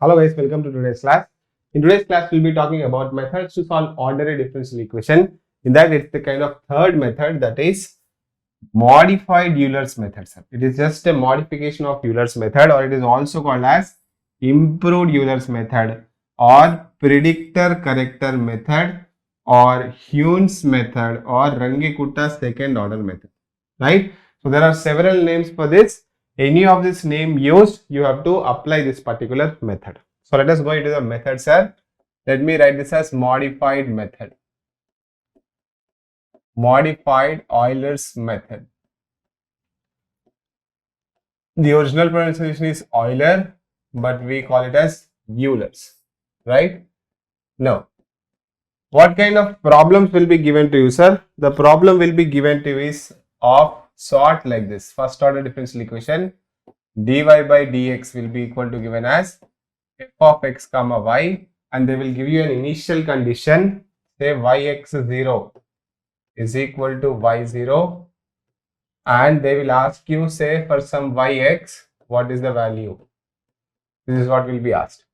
Hello guys, welcome to today's class. In today's class, we'll be talking about methods to solve ordinary differential equation. In that, it's the kind of third method, that is modified Euler's method. It is just a modification of Euler's method, or it is also called as improved Euler's method, or predictor corrector method, or Hume's method, or Runge-Kutta second order method. Right? So there are several names for this. Any of this name used, you have to apply this particular method. So let us go into the method, sir. Let me write this as modified method. Modified Euler's method. The original pronunciation is Euler, but we call it as Euler's, right? Now, what kind of problems will be given to you, sir? The problem will be given to you is of sort like this. First order differential equation, dy by dx will be equal to given as f of x comma y, and they will give you an initial condition, say yx0 is equal to y0, and they will ask you, say for some yx, what is the value? This is what will be asked.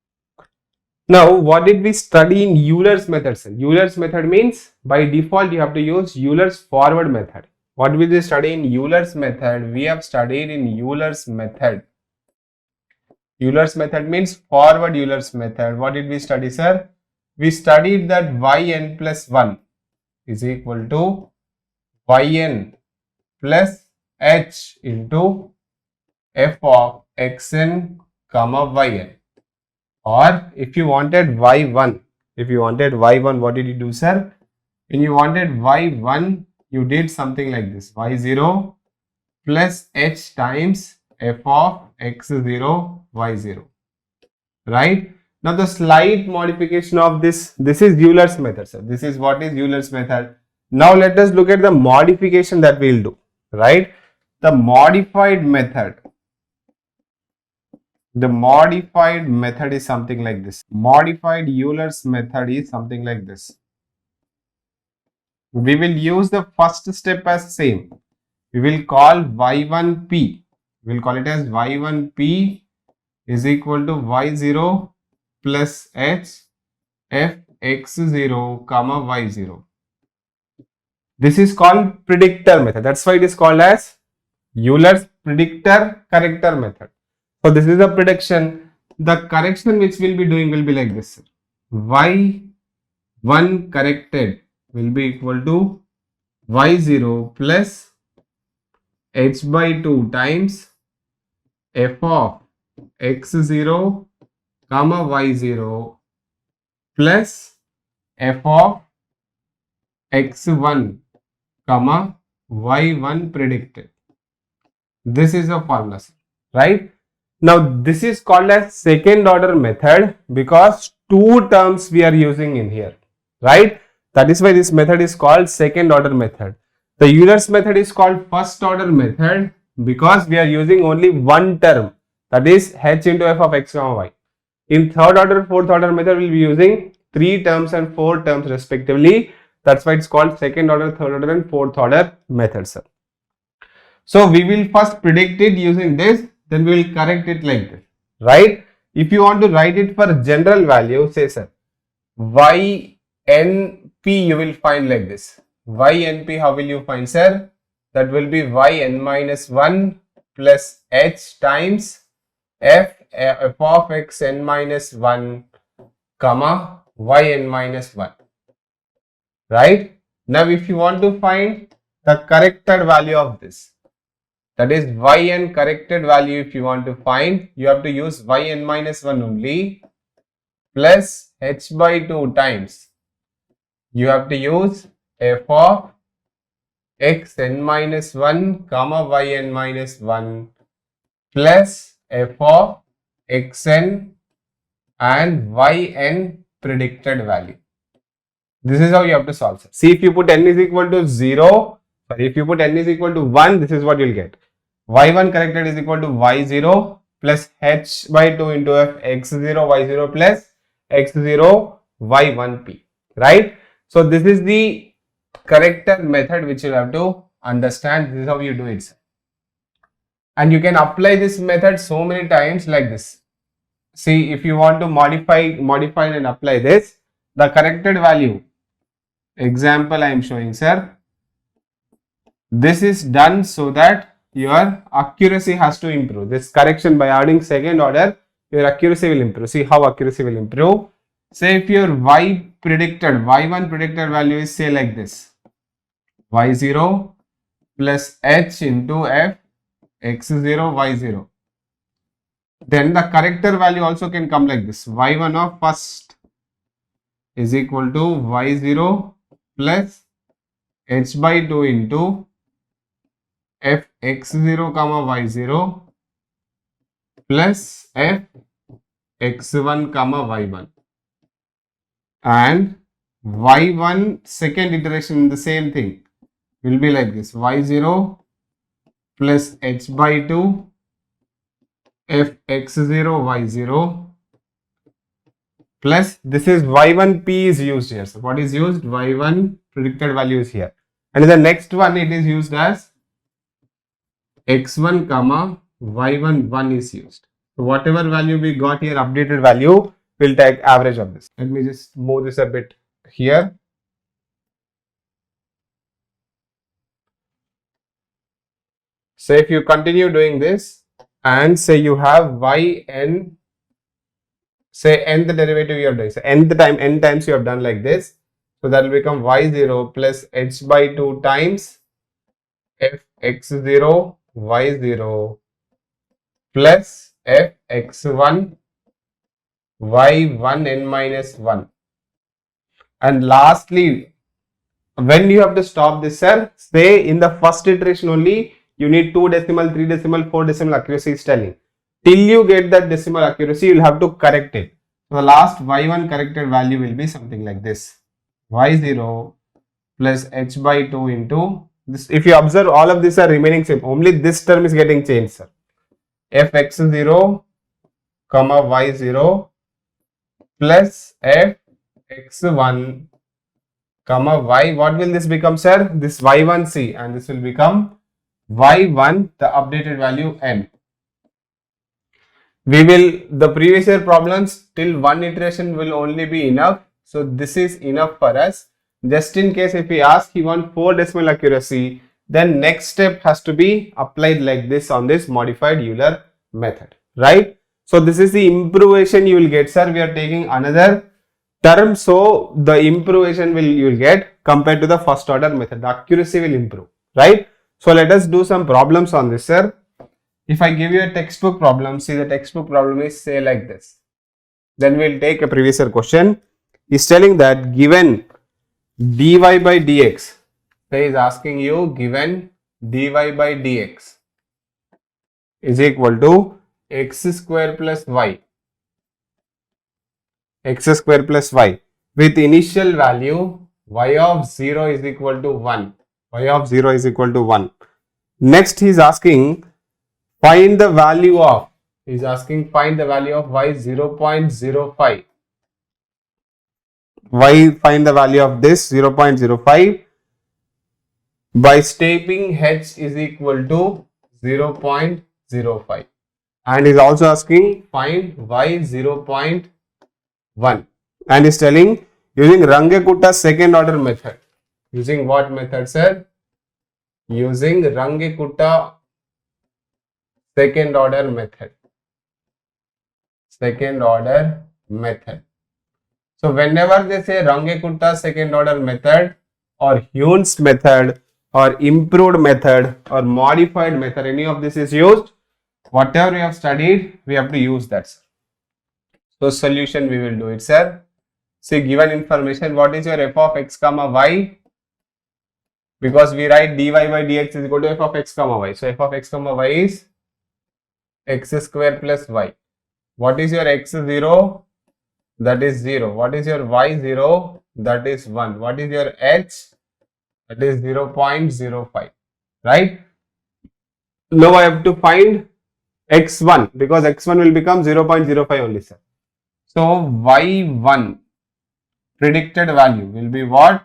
Now, what did we study in Euler's method, sir? Euler's method means by default you have to use Euler's forward method. What will we study in Euler's method? We have studied in Euler's method. Euler's method means forward Euler's method. What did we study, sir? We studied that yn plus 1 is equal to yn plus h into f of xn comma yn. Or if you wanted y1, what did you do, sir? When you wanted y1, you did something like this, y0 plus h times f of x0 y0, right? Now the slight modification of this is Euler's method, sir. This is what is Euler's method. Now let us look at the modification that we will do, right? The modified method is something like this. Modified Euler's method is something like this. We will use the first step as same. We will call y1p. We will call it as y1p is equal to y0 plus h f x0 comma y0. This is called predictor method. That's why it is called as Euler's predictor corrector method. So this is a prediction. The correction which we'll be doing will be like this. y1 corrected will be equal to y0 plus h by 2 times f of x0 comma y0 plus f of x1 comma y1 predicted. This is a formula, right? Now this is called as second order method because two terms we are using in here, right? That is why this method is called second order method. The Euler's method is called first order method because we are using only one term, that is h into f of x comma y. In third order, fourth order method, we will be using three terms and four terms respectively. That's why it's called second order, third order and fourth order method, sir. So we will first predict it using this, then we will correct it like this, right? If you want to write it for general value, say, sir, ynp you will find like this. ynp, how will you find, sir? That will be yn minus 1 plus h times f of xn minus 1 comma yn minus 1, right? Now if you want to find the corrected value of this, that is yn corrected value, if you want to find, you have to use yn minus 1 only plus h by 2 times. You have to use f of xn minus 1 comma yn minus 1 plus f of xn and yn predicted value. This is how you have to solve. See, if you put n is equal to 0, if you put n is equal to 1, this is what you will get. y1 corrected is equal to y0 plus h by 2 into f x0 y0 plus x0 y1p, right? So this is the corrector method which you have to understand. This is how you do it. And you can apply this method so many times like this. see, if you want to modify and apply this, the corrected value, example I am showing, sir. This is done so that your accuracy has to improve. This correction by adding second order, your accuracy will improve. See how accuracy will improve. Say if your y1 predicted value is say like this, y0 plus h into f x0 y0. Then the corrector value also can come like this, y1 of first is equal to y0 plus h by 2 into f x0 comma y0 plus f x1 comma y1, and y1 second iteration the same thing will be like this, y0 plus h by 2 f x0 y0 plus this is y1 p is used here. So what is used? Y1 predicted value is here, and in the next one it is used as x1 comma y1 1 is used. So whatever value we got here, updated value, we'll take average of this. Let me just move this a bit here. So if you continue doing this and say you have yn, say nth derivative you have done, so n times you have done like this, so that will become y0 plus h by 2 times f x0 y0 plus f x1 y1 n minus 1. And lastly, when you have to stop this, sir, say in the first iteration only you need 2 decimal, 3 decimal, 4 decimal accuracy is telling. Till you get that decimal accuracy, you will have to correct it. So the last y1 corrected value will be something like this, y0 plus h by 2 into this. If you observe, all of these are remaining same, only this term is getting changed, sir. f x0 comma y0 plus f x1 comma y. What will this become, sir? This y1c, and this will become y1, the updated value n. We will, the previous year problems till one iteration will only be enough. So this is enough for us. Just in case if we ask he want 4 decimal accuracy, then next step has to be applied like this on this modified Euler method, right? So this is the improvement you will get, sir. We are taking another term, so the improvement you will get compared to the first order method. The accuracy will improve, right? So let us do some problems on this, sir. If I give you a textbook problem, see the textbook problem is say like this. Then we'll take a previous year question. He's telling that given dy by dx, so he is asking you given dy by dx is equal to x square plus y, x square plus y with initial value y of 0 is equal to 1, y of 0 is equal to 1. Next he is asking find the value of, find the value of y 0.05. Find the value of this 0.05 by stepping h is equal to 0.05, and is also asking find y 0.1, and is telling using Runge-Kutta second order method. Using what method, sir? Using Runge-Kutta second order method. Second order method. So whenever they say Runge-Kutta second order method or Hune's method or improved method or modified method, any of this is used, whatever we have studied, we have to use that, sir. So solution we will do it, sir. See, given information, what is your f of x comma y? Because we write dy by dx is equal to f of x comma y. So f of x comma y is x square plus y. What is your x0? That is 0. What is your y0? That is 1. What is your h? That is 0.05. Right? Now I have to find x1 because x1 will become 0.05 only, sir. So y1 predicted value will be what?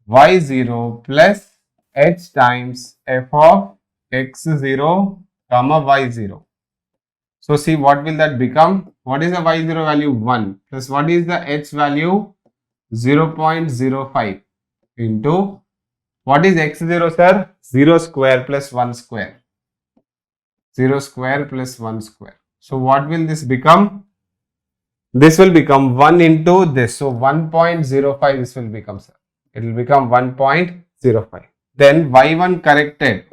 y0 plus h times f of x0 comma y0. So see what will that become? What is the y0 value? 1 plus what is the h value? 0.05 into what is x0 sir? 0 square plus 1 square. 0 square plus 1 square. So what will this become? This will become 1 into this. So 1.05 this will become sir. It will become 1.05. Then y1 corrected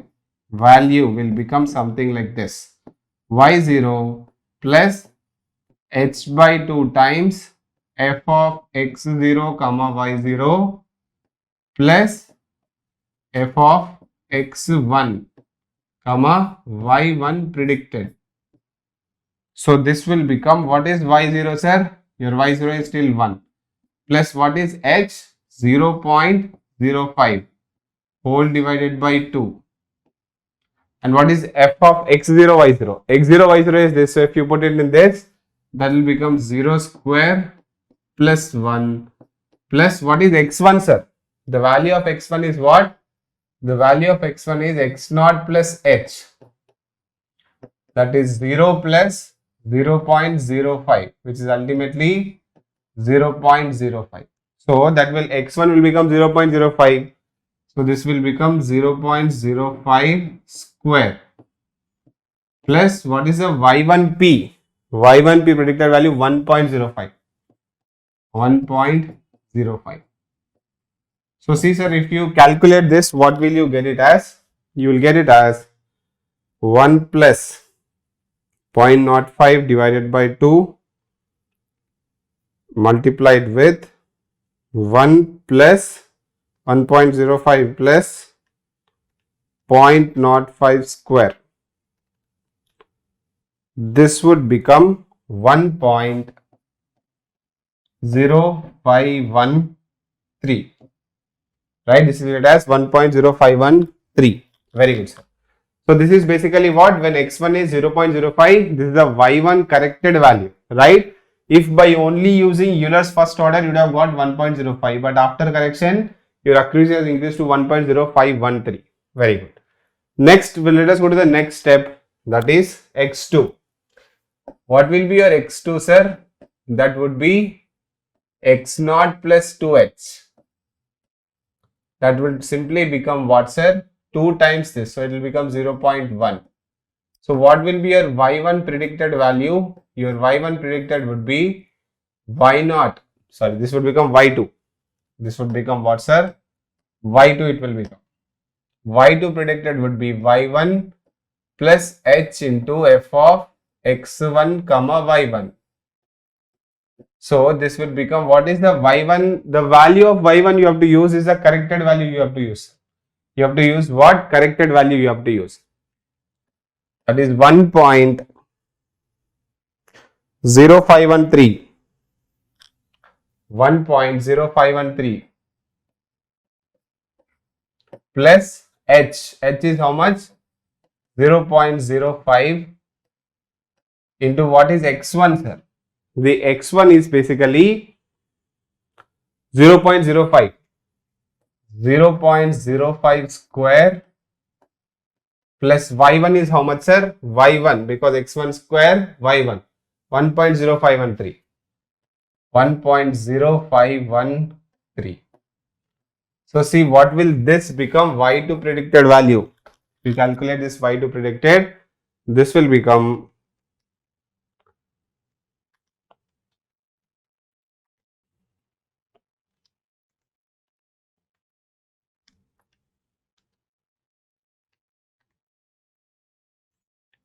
value will become something like this. y0 plus h by 2 times f of x0 comma y0 plus f of x1 comma y1 predicted. So this will become, what is y0 sir? Your y0 is still 1 plus what is h? 0.05 whole divided by 2. And what is f of x0 y0? x0 y0 is this. So if you put it in this, that will become 0 square plus 1 plus what is x1 sir? The value of x1 is what? The value of x1 is x0 plus h. That is 0 plus 0.05, which is ultimately 0.05. So that will x1 will become 0.05. So this will become 0.05 square plus what is the y1p? y1p predicted value 1.05. 1.05. So see sir, if you calculate this, what will you get it as? You will get it as 1 plus 0.05 divided by 2 multiplied with 1 plus 1.05 plus 0.05 square. This would become 1.0513. Right? This is it as 1.0513. Very good, sir. So this is basically what? When x1 is 0.05, this is the y1 corrected value, right? If by only using Euler's first order, you would have got 1.05, but after correction, your accuracy has increased to 1.0513. Very good. Next, let us go to the next step, that is x2. What will be your x2, sir? That would be x0 plus 2h. That would simply become what, sir? 2 times this. So it will become 0.1. So what will be your y1 predicted value? Your y1 predicted would be y0. Sorry, this would become y2. This would become what, sir? y2 it will become. y2 predicted would be y1 plus h into f of x1 comma y1. So this will become, what is the y1? The value of y1 you have to use is the corrected value you have to use. You have to use what? Corrected value you have to use. That is 1.0513. 1.0513 plus h. H is how much? 0.05 into what is x1, sir? The x1 is basically 0.05. 0.05 square plus y1 is how much, sir? y1, because x1 square y1. 1.0513. 1.0513. So see what will this become? y2 predicted value. We calculate this y2 predicted. This will become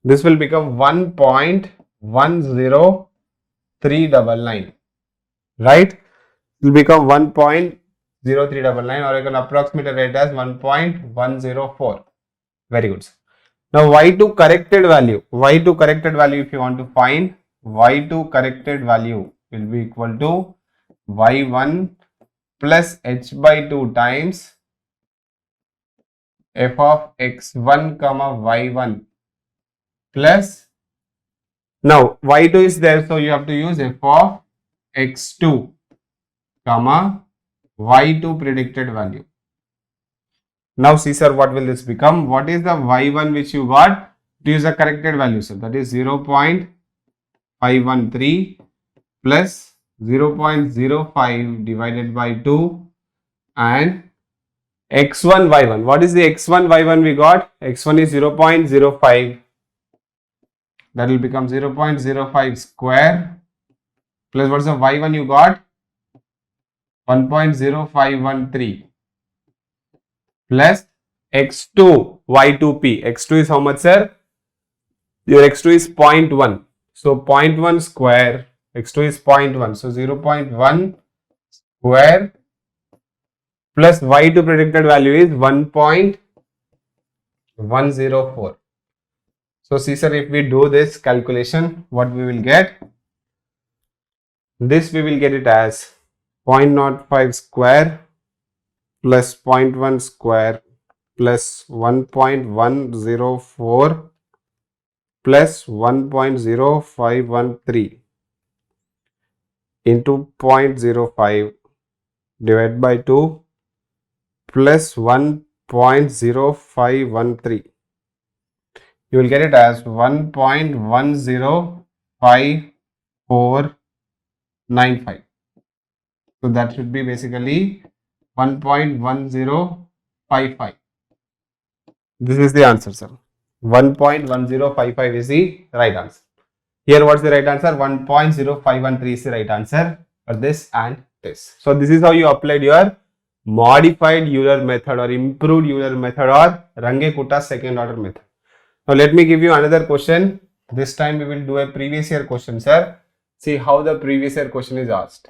this will become 1.10399. Right? It will become 1.0399, or you can approximate it as 1.104. Very good. Now y2 corrected value. y2 corrected value, if you want to find, y2 corrected value will be equal to y1 plus h by 2 times f of x1 comma y1 plus, now y2 is there, so you have to use f of x2 comma y2 predicted value. Now see sir, what will this become? What is the y1 which you got? To use the corrected value, sir, that is 0.0513. 0.0513 plus 0.05 divided by 2 and x1 y1. What is the x1 y1 we got? x1 is 0.05. That will become 0.05 square plus what's the y1 you got? 1.0513 plus x2 y2p. x2 is how much, sir? Your x2 is 0.1. So 0.1 square, x2 is 0.1. So 0.1 square plus y2 predicted value is 1.104. So see sir, if we do this calculation, what we will get? This we will get it as 0.05 square plus 0.1 square plus 1.104 plus 1.0513 into 0.05 divided by 2 plus 1.0513. You will get it as 1.105495. So that should be basically 1.1055. This is the answer, sir. 1.1055 is the right answer. Here, what's the right answer? 1.0513 is the right answer for this and this. So this is how you applied your modified Euler method or improved Euler method or Runge-Kuttas second order method. Now let me give you another question. This time we will do a previous year question, sir. See how the previous year question is asked.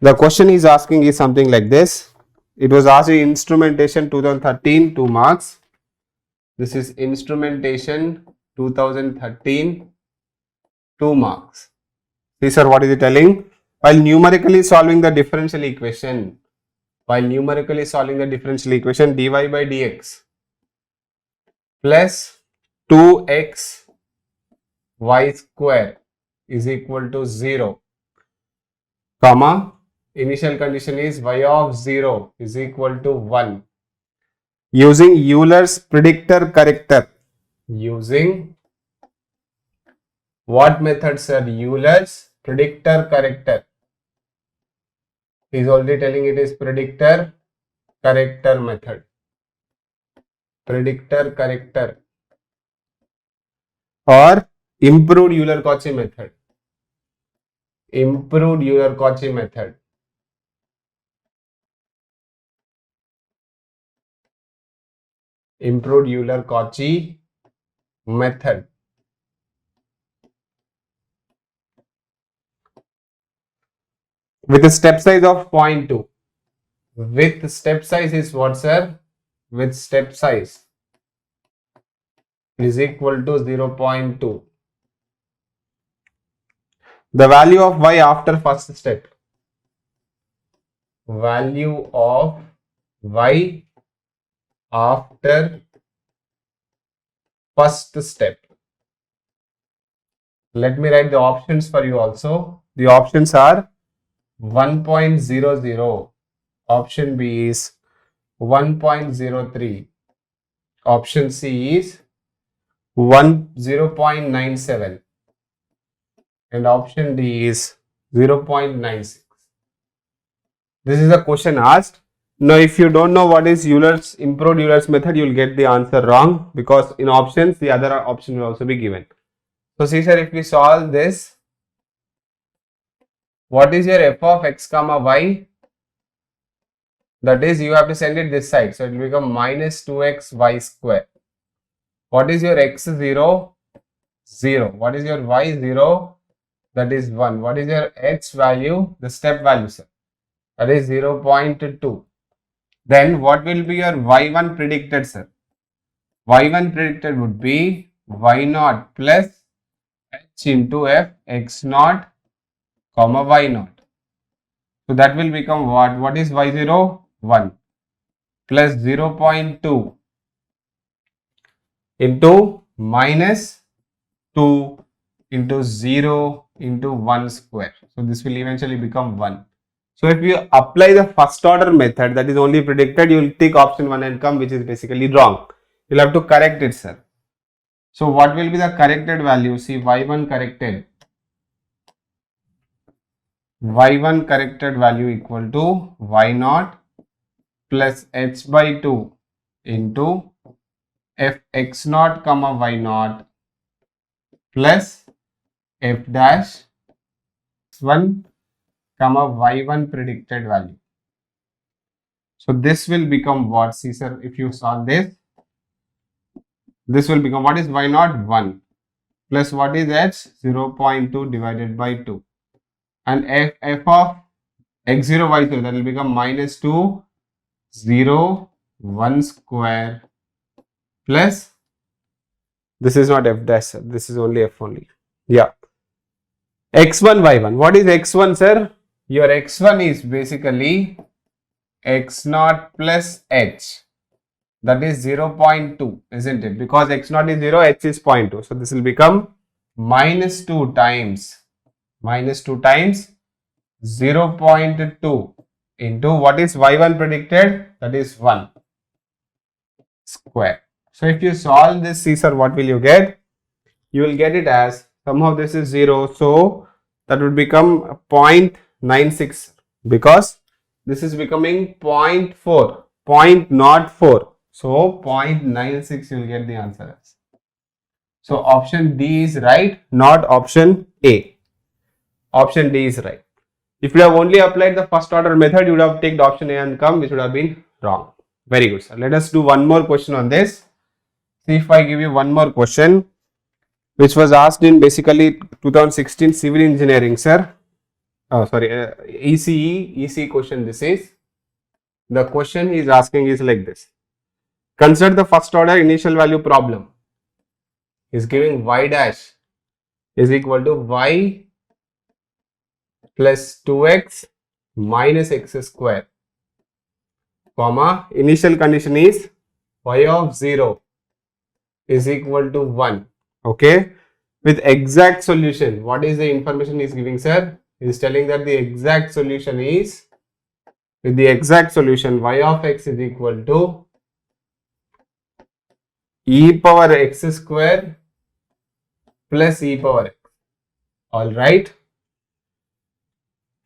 The question is asking is something like this. It was asked in instrumentation 2013, 2 marks. This is instrumentation 2013, 2 marks. See sir, what is it telling? While numerically solving the differential equation, dy by dx plus 2x y square is equal to 0, comma, initial condition is y of 0 is equal to 1. Using Euler's predictor corrector. Using what method, sir? Euler's predictor corrector. He is already telling it is predictor corrector method. Predictor corrector or improved Euler-Cauchy method. Improved Euler-Cauchy method. Improved Euler-Cauchy method. With a step size of 0.2. With step size is what, sir? With step size is equal to 0.2. The value of y after first step. Value of y after first step. Let me write the options for you also. The options are 1.00. Option B is 1.03. Option C is 0.97. And option D is 0.96. This is a question asked. Now, if you don't know what is Euler's improved Euler's method, you will get the answer wrong because in options, the other option will also be given. So, see sir, if we solve this, what is your f of x comma y? That is, you have to send it this side. So, it will become minus 2x y square. What is your x0? 0. What is your y0? That is 1. What is your x value? The step value, sir. That is 0.2. Then what will be your y1 predicted, sir? Y1 predicted would be y0 plus h into f x0 comma y0. So that will become what? What is y0? 1 plus 0.2 into minus 2 into 0 into 1 square. So this will eventually become 1. So if you apply the first order method that is only predicted, you will take option 1 and come, which is basically wrong. You will have to correct it, sir. So what will be the corrected value? See, y1 corrected. y1 corrected value equal to y naught plus h by 2 into f x naught comma y naught plus f dash x1 comma y1 predicted value. So this will become what? See sir, if you solve this will become, what is y naught? 1 plus what is h? 0.2 divided by 2, and f of x0 y0, that will become minus 2 0 1 square plus, this is not f dash sir, this is only f only. Yeah, x1 y1. What is x1 sir? Your x1 is basically x naught plus h, that is 0.2, isn't it? Because x naught is 0, h is 0.2. So this will become minus 2 times 0.2 into what is y1 predicted, that is 1 square. So if you solve this, see sir, what will you get? You will get it as, somehow this is 0, so that would become 0.96, because this is becoming 0.4, 0.04. So 0.96 you will get the answer as. So option D is right, not option A. Option D is right. If you have only applied the first order method, you would have taken option A and come, which would have been wrong. Very good sir. Let us do one more question on this. See if I give you one more question, which was asked in basically 2016 civil engineering sir. Oh sorry, ECE question this is. The question he is asking is like this. Consider the first order initial value problem. He is giving y dash is equal to y plus 2x minus x square, comma, initial condition is y of 0 is equal to 1. Okay, with exact solution. What is the information he is giving sir? He is telling that the exact solution is, with the exact solution, y of x is equal to e power x square plus e power x. Alright.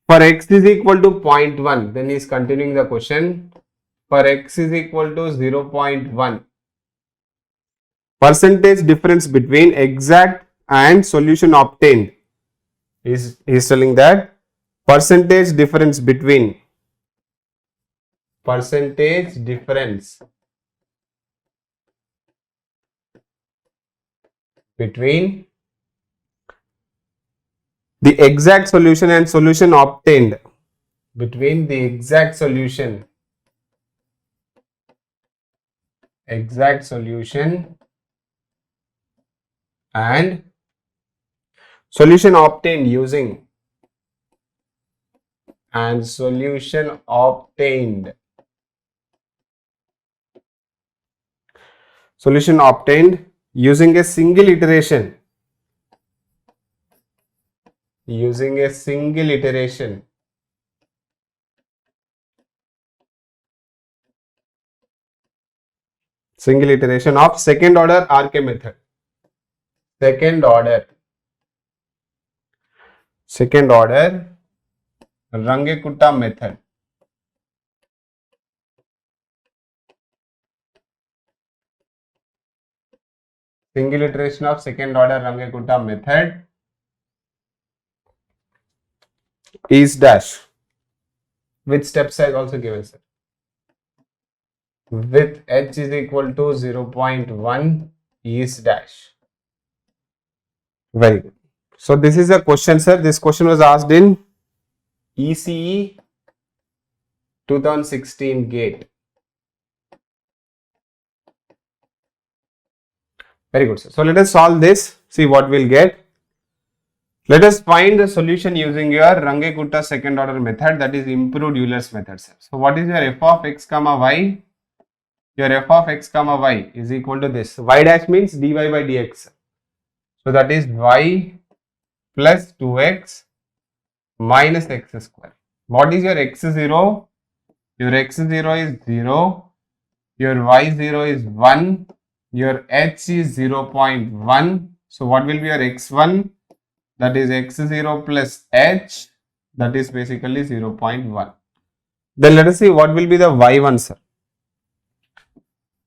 For x is equal to 0.1, then he is continuing the question. For x is equal to 0.1, percentage difference between exact and solution obtained. He is telling that percentage difference between the exact solution and solution obtained, between the exact solution and solution obtained using solution obtained using a single iteration, of second order RK method, second order Runge-Kutta method. Single iteration of second order Runge-Kutta method is dash. Which steps are also given sir? With h is equal to 0.1 is dash. Very good. So this is a question sir. This question was asked in ECE 2016 GATE. Very good sir. So let us solve this. See what we'll get. Let us find the solution using your Runge-Kutta second order method, that is improved Euler's method sir. So what is your f of x comma y? Your f of x comma y is equal to this. Y dash means dy by dx. So that is y plus 2x minus x square. What is your x0? Your x0 is 0. Your y0 is 1. Your h is 0.1. So what will be your x1? That is x0 plus h That is basically 0.1. Then let us see what will be the y1, sir.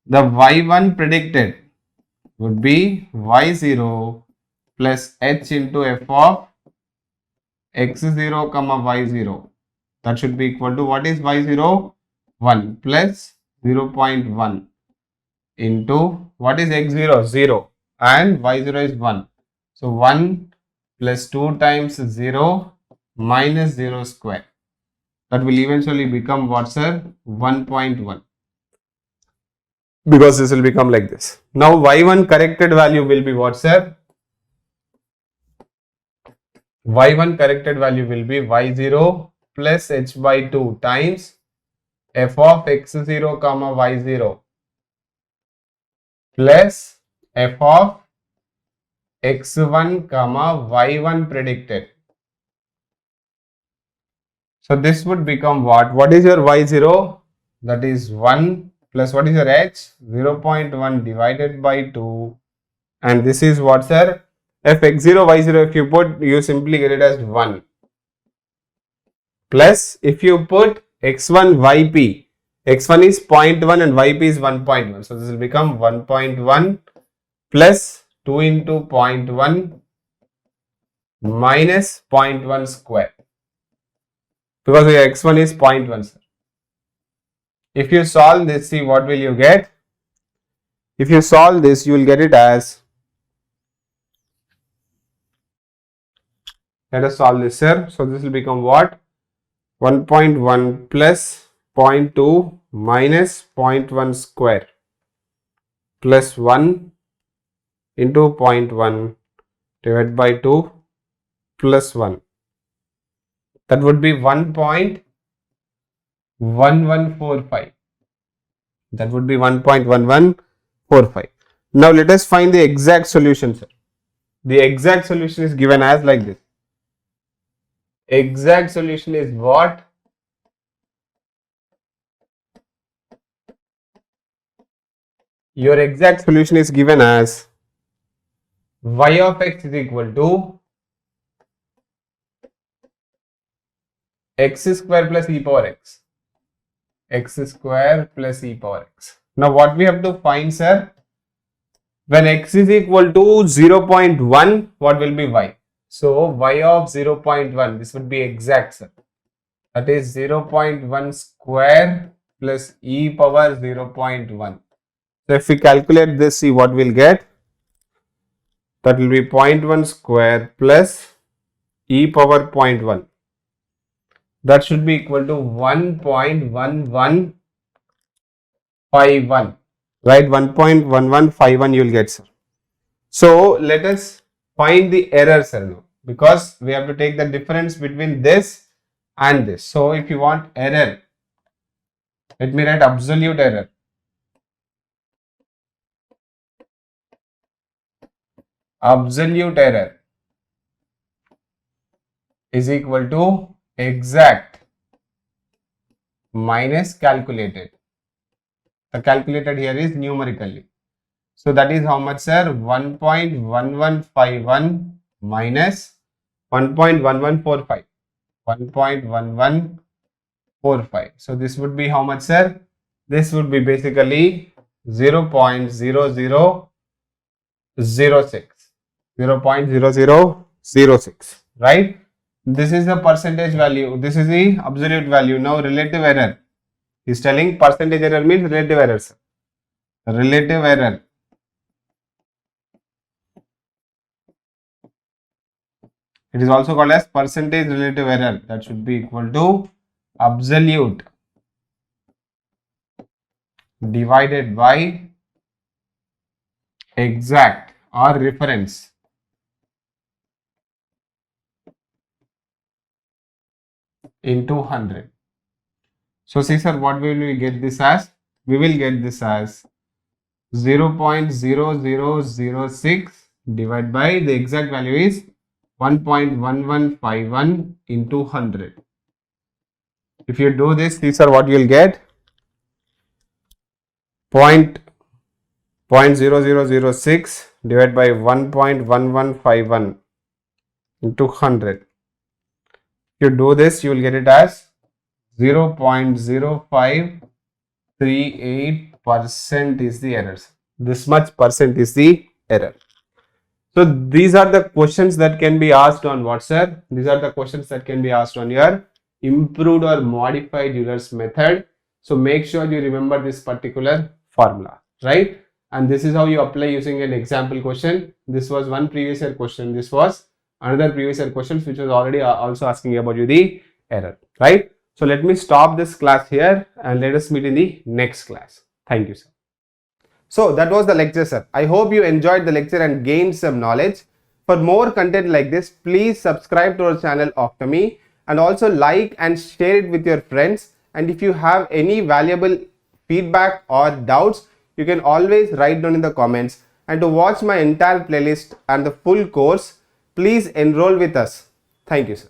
The y1 predicted would be y0 plus h into f of x0 comma y0. That should be equal to, what is y0? 1 plus 0.1 into, what is x0? 0 and y0 is 1. So 1 plus 2 times 0 minus 0 square. That will eventually become what, sir? 1.1. Because this will become like this. Now y1 corrected value will be what, sir? Y1 corrected value will be y0 plus h by 2 times f of x0 comma y0 plus f of x1 comma y1 predicted. So this would become what? What is your y0? That is 1 plus what is your h? 0.1 divided by 2. And this is what, sir? F x0, y0, if you put, you simply get it as 1. Plus, if you put x1, yp, x1 is 0.1 and yp is 1.1. So this will become 1.1 plus 2 into 0.1 minus 0.1 square. Because your x1 is 0.1, sir. If you solve this, see what will you get? If you solve this, you will get it as, let us solve this, sir. So this will become what? 1.1 plus 0.2 minus 0.1 square plus 1 into 0.1 divided by 2 plus 1. That would be 1.1145. That would be 1.1145. Now let us find the exact solution, sir. The exact solution is given as like this. Exact solution is what? Your exact solution is given as y of x is equal to x square plus e power x. X square plus e power x. Now what we have to find, sir? When x is equal to 0.1, what will be y? So y of 0.1, this would be exact, sir. That is 0.1 square plus e power 0.1. So if we calculate this, see what we'll get. That will be 0.1 square plus e power 0.1. That should be equal to 1.1151. Right, 1.1151 you will get, sir. So let us find the error, sir, now, because we have to take the difference between this and this. So if you want error, let me write absolute error. Absolute error is equal to exact minus calculated. The calculated here is numerically. So that is how much, sir? 1.1151 minus 1.1145. 1.1145. So this would be how much, sir? This would be basically 0.0006. 0.0006. Right? This is the percentage value. This is the absolute value. Now relative error. He's telling percentage error means relative error, sir. Relative error. It is also called as percentage relative error. That should be equal to absolute divided by exact or reference into 100. So see, sir, what will we get this as? We will get this as 0.0006 divided by the exact value is 1.1151 into 100. If you do this, these are what you will get. 0.0006 divided by 1.1151 into 100. If you do this, you will get it as 0.0538% is the errors. This much percent is the error. So these are the questions that can be asked on what, sir? These are the questions that can be asked on your improved or modified Euler's method. So make sure you remember this particular formula, right? And this is how you apply using an example question. This was one previous year question. This was another previous year question which was already also asking about you the error, right? So let me stop this class here and let us meet in the next class. Thank you, sir. So that was the lecture, sir. I hope you enjoyed the lecture and gained some knowledge. For more content like this, please subscribe to our channel Octomy and also like and share it with your friends. And if you have any valuable feedback or doubts, you can always write down in the comments. And to watch my entire playlist and the full course, please enroll with us. Thank you, sir.